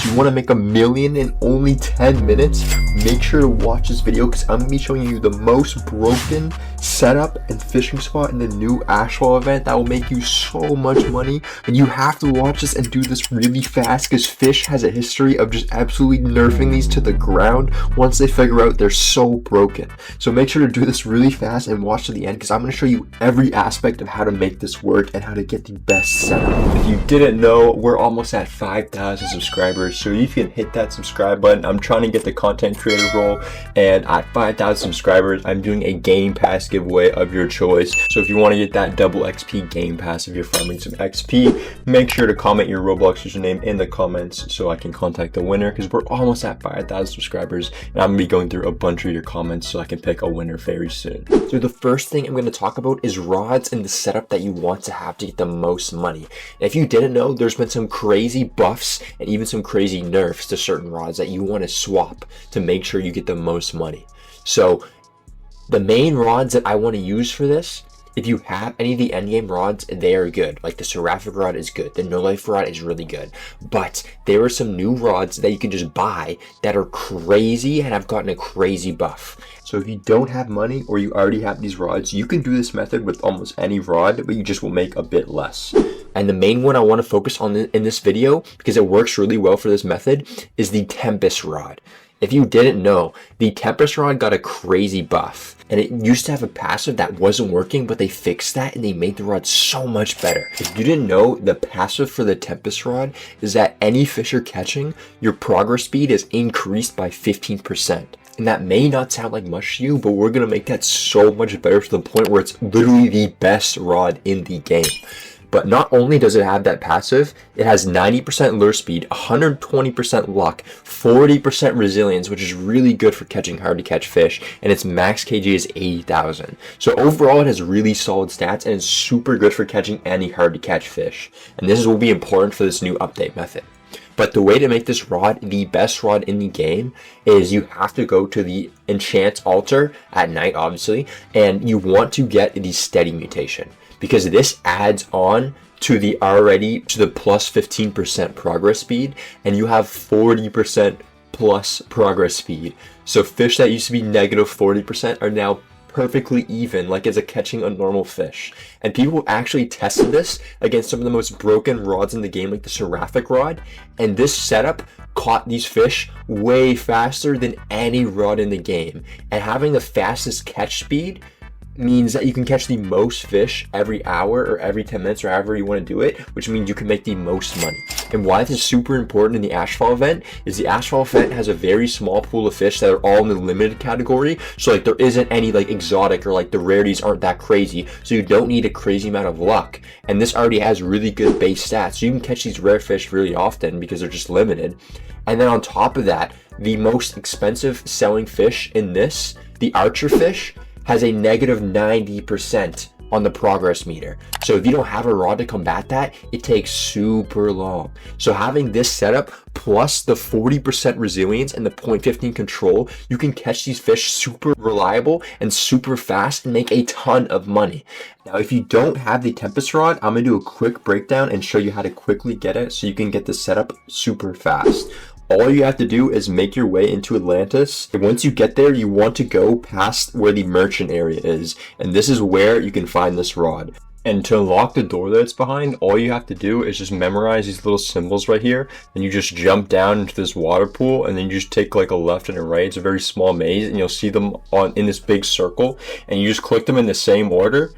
Do you want to make $1 million in only 10 minutes? Make sure to watch this video because I'm going to be showing you the most broken setup and fishing spot in the new Ashfall event that will make you so much money. And you have to watch this and do this really fast because Fisch has a history of just absolutely nerfing these to the ground once they figure out they're so broken. So make sure to do this really fast and watch to the end because I'm going to show you every aspect of how to make this work and how to get the best setup. If you didn't know, we're almost at 5,000 subscribers, so you can hit that subscribe button. I'm trying to get the content creator role, and at 5,000 subscribers, I'm doing a game pass giveaway of your choice. So if you want to get that double XP game pass if you're farming some XP, make sure to comment your Roblox username in the comments so I can contact the winner because we're almost at 5,000 subscribers, and I'm going to be going through a bunch of your comments so I can pick a winner very soon. So the first thing I'm going to talk about is rods and the setup that you want to have to get the most money. And if you didn't know, there's been some crazy buffs and even some crazy nerfs to certain rods that you want to swap to make sure you get the most money. So the main rods that I want to use for this, if you have any of the endgame rods, they are good. Like the seraphic rod is good. The no life rod is really good. But there are some new rods that you can just buy that are crazy and have gotten a crazy buff. So if you don't have money or you already have these rods, you can do this method with almost any rod, but you just will make a bit less. And the main one I want to focus on in this video, because it works really well for this method, is the Tempest rod. If you didn't know, the Tempest rod got a crazy buff. And it used to have a passive that wasn't working, but they fixed that and they made the rod so much better. If you didn't know, the passive for the Tempest rod is that any fish you're catching, your progress speed is increased by 15%. And that may not sound like much to you, but we're going to make that so much better to the point where it's literally the best rod in the game. But not only does it have that passive, it has 90% lure speed, 120% luck, 40% resilience, which is really good for catching hard to catch fish, and its max kg is 80,000. So overall it has really solid stats and it's super good for catching any hard to catch fish. And this will be important for this new update method. But the way to make this rod the best rod in the game is you have to go to the enchant altar at night, obviously, and you want to get the steady mutation, because this adds on to the plus 15% progress speed, and you have 40% plus progress speed. So fish that used to be negative 40% are now perfectly even, like it's catching a normal fish. And people actually tested this against some of the most broken rods in the game, like the seraphic rod, and this setup caught these fish way faster than any rod in the game. And having the fastest catch speed means that you can catch the most fish every hour or every 10 minutes or however you want to do it, which means you can make the most money. And why this is super important in the Ashfall event is the Ashfall event has a very small pool of fish that are all in the limited category, so like there isn't any like exotic or like the rarities aren't that crazy, so you don't need a crazy amount of luck. And this already has really good base stats, so you can catch these rare fish really often because they're just limited. And then on top of that, the most expensive selling fish in this, the archer fish, has a negative 90% on the progress meter. So if you don't have a rod to combat that, it takes super long. So having this setup plus the 40% resilience and the 0.15 control, you can catch these fish super reliable and super fast and make a ton of money. Now, if you don't have the Tempest rod, I'm gonna do a quick breakdown and show you how to quickly get it so you can get the setup super fast. All you have to do is make your way into Atlantis. And once you get there, you want to go past where the merchant area is. And this is where you can find this rod. And to unlock the door that it's behind, all you have to do is just memorize these little symbols right here. And you just jump down into this water pool, and then you just take like a left and a right. It's a very small maze, and you'll see them in this big circle. And you just click them in the same order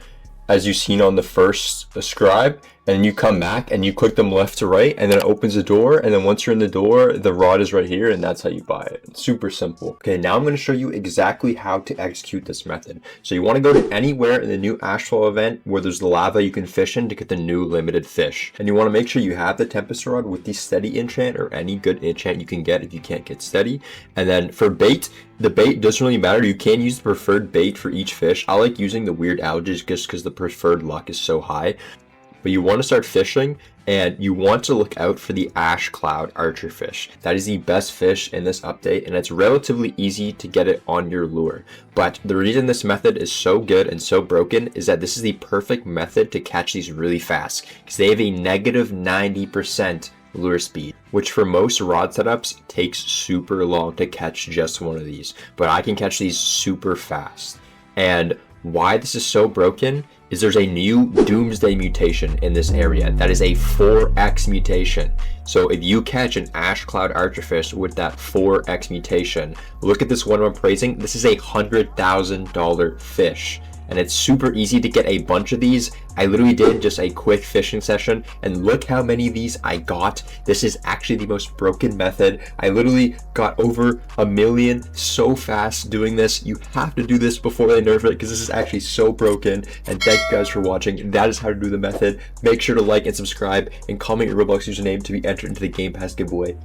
as you've seen on the first scribe, and you come back and you click them left to right, and then it opens the door, and then once you're in the door, the rod is right here, and that's how you buy it. It's super simple. Okay, now I'm going to show you exactly how to execute this method. So you want to go to anywhere in the new Ashfall event where there's the lava you can fish in to get the new limited fish. And you want to make sure you have the Tempest rod with the steady enchant or any good enchant you can get if you can't get steady. And then for bait, the bait doesn't really matter. You can use the preferred bait for each fish. I like using the weird algae just because the preferred luck is so high. But you want to start fishing, and you want to look out for the ash cloud archer fish. That is the best fish in this update, and it's relatively easy to get it on your lure. But the reason this method is so good and so broken is that this is the perfect method to catch these really fast, because they have a negative 90% lure speed, which for most rod setups takes super long to catch just one of these, but I can catch these super fast. And why this is so broken is there's a new doomsday mutation in this area that is a 4x mutation. So if you catch an ash cloud archerfish with that 4x mutation, look at this one I'm appraising. This is a $100,000 fish, and it's super easy to get a bunch of these. I literally did just a quick fishing session, and look how many of these I got. This is actually the most broken method. I literally got over 1 million so fast doing this. You have to do this before they nerf it, because this is actually so broken. And thank you guys for watching. That is how to do the method. Make sure to like and subscribe, and comment your Roblox username to be entered into the Game Pass giveaway.